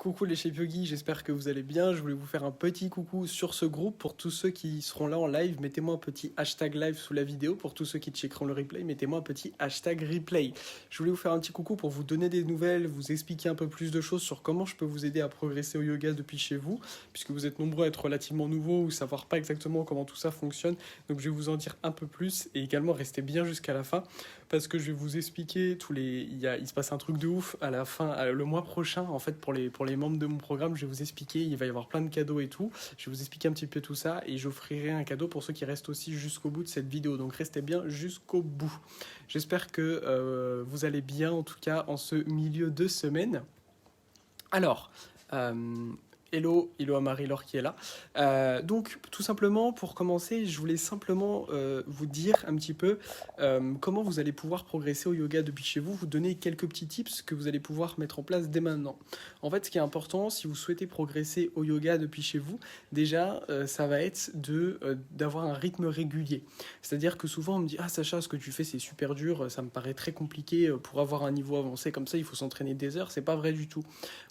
Coucou les Shape Yogi, j'espère que vous allez bien. Je voulais vous faire un petit coucou sur ce groupe. Pour tous ceux qui seront là en live, mettez-moi un petit hashtag live sous la vidéo. Pour tous ceux qui checkeront le replay, mettez-moi un petit hashtag replay. Je voulais vous faire un petit coucou pour vous donner des nouvelles, vous expliquer un peu plus de choses sur comment je peux vous aider à progresser au yoga depuis chez vous, puisque vous êtes nombreux à être relativement nouveaux ou savoir pas exactement comment tout ça fonctionne. Donc je vais vous en dire un peu plus et également restez bien jusqu'à la fin, parce que je vais vous expliquer il se passe un truc de ouf à la fin, le mois prochain, en fait, pour les membres de mon programme. Je vais vous expliquer, il va y avoir plein de cadeaux et tout. Je vais vous expliquer un petit peu tout ça et j'offrirai un cadeau pour ceux qui restent aussi jusqu'au bout de cette vidéo. Donc restez bien jusqu'au bout. J'espère que vous allez bien, en tout cas, en ce milieu de semaine. Alors, hello à Marie-Laure qui est là. Donc, tout simplement, pour commencer, je voulais simplement vous dire un petit peu comment vous allez pouvoir progresser au yoga depuis chez vous, vous donner quelques petits tips que vous allez pouvoir mettre en place dès maintenant. En fait, ce qui est important, si vous souhaitez progresser au yoga depuis chez vous, déjà, ça va être d'avoir un rythme régulier. C'est-à-dire que souvent, on me dit « Ah Sacha, ce que tu fais, c'est super dur, ça me paraît très compliqué pour avoir un niveau avancé comme ça, il faut s'entraîner des heures. » C'est pas vrai du tout.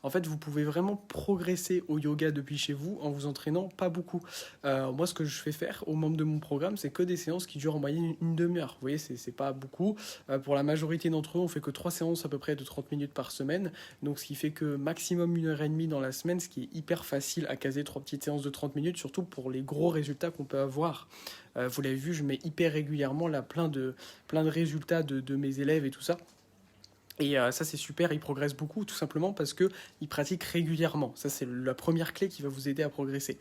En fait, vous pouvez vraiment progresser au yoga depuis chez vous en vous entraînant pas beaucoup. Moi, ce que je fais faire aux membres de mon programme, c'est que des séances qui durent en moyenne une demi-heure. Vous voyez, c'est pas beaucoup. Pour la majorité d'entre eux, on fait que 3 séances à peu près de 30 minutes par semaine. Donc, ce qui fait que maximum 1h30 dans la semaine, ce qui est hyper facile à caser 3 petites séances de 30 minutes, surtout pour les gros résultats qu'on peut avoir. Vous l'avez vu, je mets hyper régulièrement là plein de résultats de mes élèves et tout ça. Et ça, c'est super, ils progressent beaucoup, tout simplement parce qu'ils pratiquent régulièrement. Ça, c'est la première clé qui va vous aider à progresser.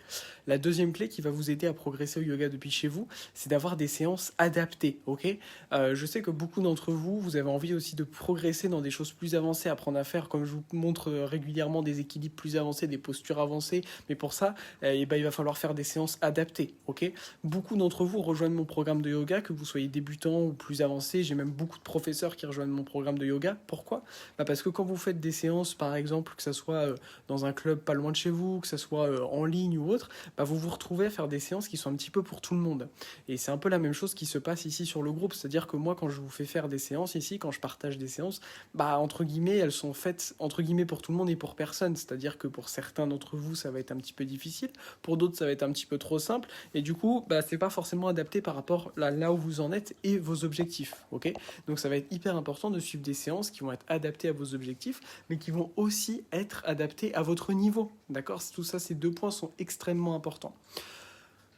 La deuxième clé qui va vous aider à progresser au yoga depuis chez vous, c'est d'avoir des séances adaptées, ok. Je sais que beaucoup d'entre vous, vous avez envie aussi de progresser dans des choses plus avancées, apprendre à faire, comme je vous montre régulièrement, des équilibres plus avancés, des postures avancées. Mais pour ça, il va falloir faire des séances adaptées, ok. Beaucoup d'entre vous rejoignent mon programme de yoga, que vous soyez débutant ou plus avancé. J'ai même beaucoup de professeurs qui rejoignent mon programme de yoga. Pourquoi ? Parce que quand vous faites des séances, par exemple, que ce soit dans un club pas loin de chez vous, que ce soit en ligne ou autre, vous vous retrouvez à faire des séances qui sont un petit peu pour tout le monde. Et c'est un peu la même chose qui se passe ici sur le groupe. C'est-à-dire que moi, quand je vous fais faire des séances ici, quand je partage des séances, entre guillemets, elles sont faites entre guillemets pour tout le monde et pour personne. C'est-à-dire que pour certains d'entre vous, ça va être un petit peu difficile. Pour d'autres, ça va être un petit peu trop simple. Et du coup, c'est pas forcément adapté par rapport là où vous en êtes et vos objectifs. Ok ? Donc ça va être hyper important de suivre des séances qui vont être adaptés à vos objectifs, mais qui vont aussi être adaptés à votre niveau. D'accord ? Tout ça, ces 2 points sont extrêmement importants.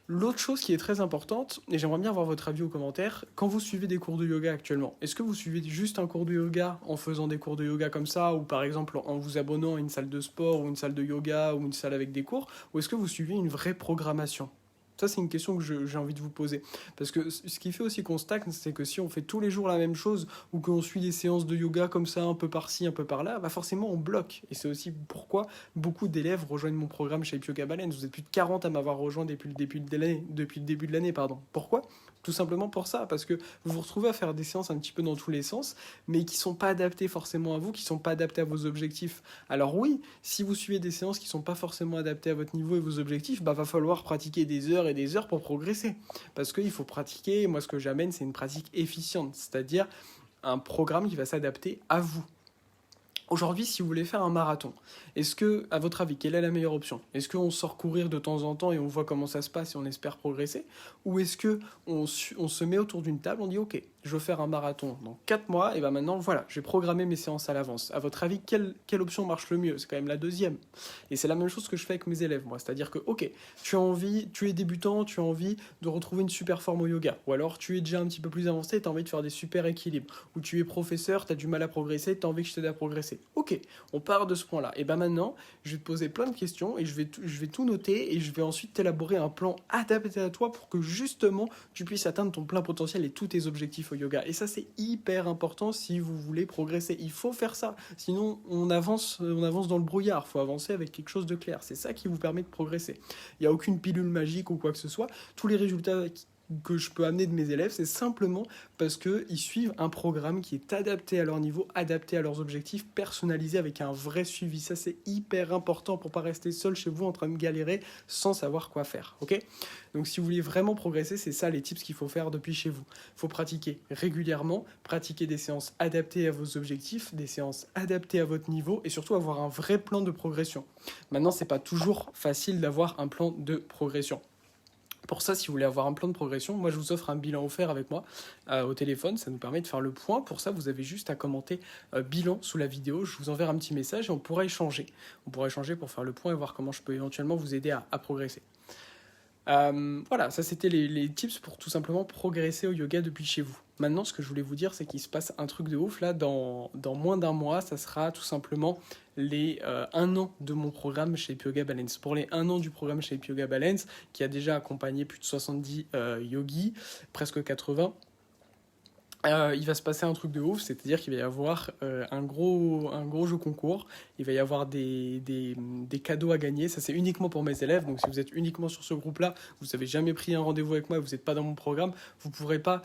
L'autre chose qui est très importante, et j'aimerais bien avoir votre avis aux commentaires, quand vous suivez des cours de yoga actuellement, est-ce que vous suivez juste un cours de yoga en faisant des cours de yoga comme ça, ou par exemple en vous abonnant à une salle de sport, ou une salle de yoga, ou une salle avec des cours, ou est-ce que vous suivez une vraie programmation ? Ça, c'est une question que j'ai envie de vous poser. Parce que ce qui fait aussi qu'on stagne, c'est que si on fait tous les jours la même chose, ou qu'on suit des séances de yoga comme ça, un peu par-ci, un peu par-là, forcément, on bloque. Et c'est aussi pourquoi beaucoup d'élèves rejoignent mon programme Shape Yoga Balance. Vous êtes plus de 40 à m'avoir rejoint depuis le début de l'année. Pourquoi ? Tout simplement pour ça, parce que vous vous retrouvez à faire des séances un petit peu dans tous les sens, mais qui ne sont pas adaptées forcément à vous, qui ne sont pas adaptées à vos objectifs. Alors oui, si vous suivez des séances qui ne sont pas forcément adaptées à votre niveau et vos objectifs, va falloir pratiquer des heures et des heures pour progresser. Parce qu'il faut pratiquer, moi ce que j'amène, c'est une pratique efficiente, c'est-à-dire un programme qui va s'adapter à vous. Aujourd'hui, si vous voulez faire un marathon, est-ce que, à votre avis, quelle est la meilleure option ? Est-ce qu'on sort courir de temps en temps et on voit comment ça se passe et on espère progresser ? Ou est-ce qu'on se met autour d'une table, on dit « Ok, je veux faire un marathon dans 4 mois, et maintenant, voilà, je vais programmer mes séances à l'avance. » À votre avis, quelle option marche le mieux ? C'est quand même la deuxième. Et c'est la même chose que je fais avec mes élèves, moi. C'est-à-dire que, ok, tu es débutant, tu as envie de retrouver une super forme au yoga. Ou alors, tu es déjà un petit peu plus avancé, tu as envie de faire des super équilibres. Ou tu es professeur, tu as du mal à progresser, tu as envie que je t'aide à progresser. Ok, on part de ce point-là. Et maintenant, je vais te poser plein de questions et je vais tout noter et je vais ensuite t'élaborer un plan adapté à toi pour que justement tu puisses atteindre ton plein potentiel et tous tes objectifs au yoga. Et ça, c'est hyper important si vous voulez progresser. Il faut faire ça. Sinon, on avance dans le brouillard. Il faut avancer avec quelque chose de clair. C'est ça qui vous permet de progresser. Il n'y a aucune pilule magique ou quoi que ce soit. Tous les résultats que je peux amener de mes élèves, c'est simplement parce qu'ils suivent un programme qui est adapté à leur niveau, adapté à leurs objectifs, personnalisé avec un vrai suivi. Ça, c'est hyper important pour pas rester seul chez vous en train de galérer sans savoir quoi faire. Ok ? Donc si vous voulez vraiment progresser, c'est ça les tips qu'il faut faire depuis chez vous. Il faut pratiquer régulièrement, pratiquer des séances adaptées à vos objectifs, des séances adaptées à votre niveau et surtout avoir un vrai plan de progression. Maintenant, c'est pas toujours facile d'avoir un plan de progression. Pour ça, si vous voulez avoir un plan de progression, moi je vous offre un bilan offert avec moi au téléphone, ça nous permet de faire le point. Pour ça, vous avez juste à commenter bilan sous la vidéo, je vous enverrai un petit message et on pourra échanger. On pourra échanger pour faire le point et voir comment je peux éventuellement vous aider à progresser. Voilà, ça c'était les tips pour tout simplement progresser au yoga depuis chez vous. Maintenant, ce que je voulais vous dire, c'est qu'il se passe un truc de ouf. Là, dans moins d'un mois, ça sera tout simplement les 1 an de mon programme chez Yoga Balance. Pour les 1 an du programme chez Yoga Balance, qui a déjà accompagné plus de 70 yogis, presque 80, il va se passer un truc de ouf, c'est-à-dire qu'il va y avoir un gros jeu concours, il va y avoir des cadeaux à gagner, ça c'est uniquement pour mes élèves, donc si vous êtes uniquement sur ce groupe-là, vous n'avez jamais pris un rendez-vous avec moi, vous n'êtes pas dans mon programme, vous ne pourrez pas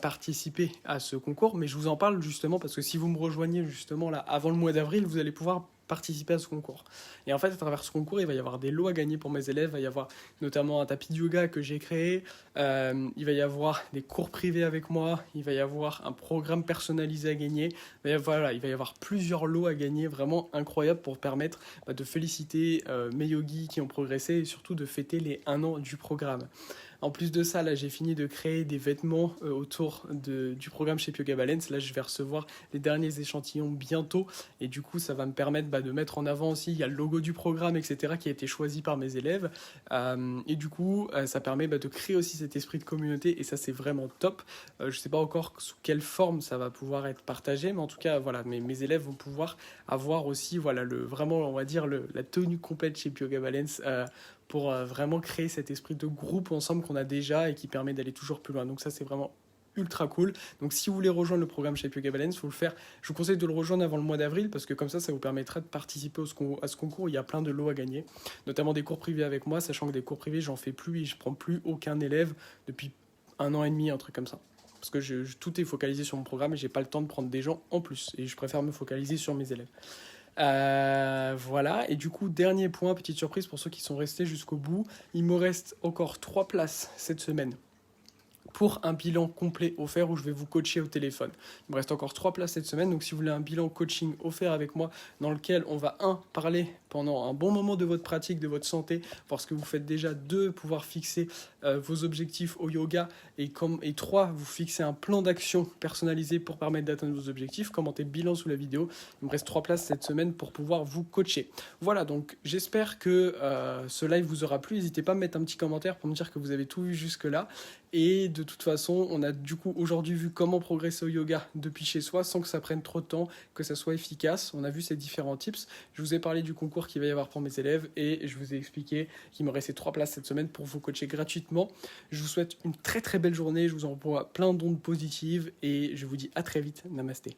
participer à ce concours, mais je vous en parle justement parce que si vous me rejoignez justement là avant le mois d'avril, vous allez pouvoir participer à ce concours. Et en fait, à travers ce concours, il va y avoir des lots à gagner pour mes élèves. Il va y avoir notamment un tapis de yoga que j'ai créé. Il va y avoir des cours privés avec moi. Il va y avoir un programme personnalisé à gagner. Il va y avoir plusieurs lots à gagner vraiment incroyables pour permettre de féliciter mes yogis qui ont progressé et surtout de fêter les 1 an du programme. En plus de ça, là, j'ai fini de créer des vêtements autour du programme chez Yoga Balance. Là, je vais recevoir les derniers échantillons bientôt. Et du coup, ça va me permettre de mettre en avant aussi, il y a le logo du programme, etc., qui a été choisi par mes élèves. Et du coup, ça permet de créer aussi cet esprit de communauté. Et ça, c'est vraiment top. Je ne sais pas encore sous quelle forme ça va pouvoir être partagé. Mais en tout cas, voilà, mes élèves vont pouvoir avoir aussi, voilà, vraiment, on va dire, la tenue complète chez Yoga Balance pour vraiment créer cet esprit de groupe ensemble qu'on a déjà et qui permet d'aller toujours plus loin. Donc ça, c'est vraiment ultra cool. Donc si vous voulez rejoindre le programme chez Yoga Balance, faut le faire. Je vous conseille de le rejoindre avant le mois d'avril parce que comme ça vous permettra de participer à ce concours. Il y a plein de lots à gagner, notamment des cours privés avec moi, sachant que des cours privés, j'en fais plus et je prends plus aucun élève depuis 1 an et demi, un truc comme ça. Parce que tout est focalisé sur mon programme et j'ai pas le temps de prendre des gens en plus. Et je préfère me focaliser sur mes élèves. Voilà, et du coup, dernier point, petite surprise pour ceux qui sont restés jusqu'au bout, il me reste encore 3 places cette semaine pour un bilan complet offert où je vais vous coacher au téléphone. Il me reste encore 3 places cette semaine, donc si vous voulez un bilan coaching offert avec moi dans lequel on va parler pendant un bon moment de votre pratique, de votre santé, voir ce que vous faites déjà, 2, pouvoir fixer vos objectifs au yoga et 3, vous fixer un plan d'action personnalisé pour permettre d'atteindre vos objectifs, commentez le bilan sous la vidéo. Il me reste 3 places cette semaine pour pouvoir vous coacher. Voilà, donc j'espère que ce live vous aura plu. N'hésitez pas à me mettre un petit commentaire pour me dire que vous avez tout vu jusque-là. Et de toute façon, on a du coup aujourd'hui vu comment progresser au yoga depuis chez soi sans que ça prenne trop de temps, que ça soit efficace. On a vu ces différents tips. Je vous ai parlé du concours qu'il va y avoir pour mes élèves et je vous ai expliqué qu'il me restait 3 places cette semaine pour vous coacher gratuitement. Je vous souhaite une très très belle journée. Je vous envoie plein d'ondes positives et je vous dis à très vite. Namasté.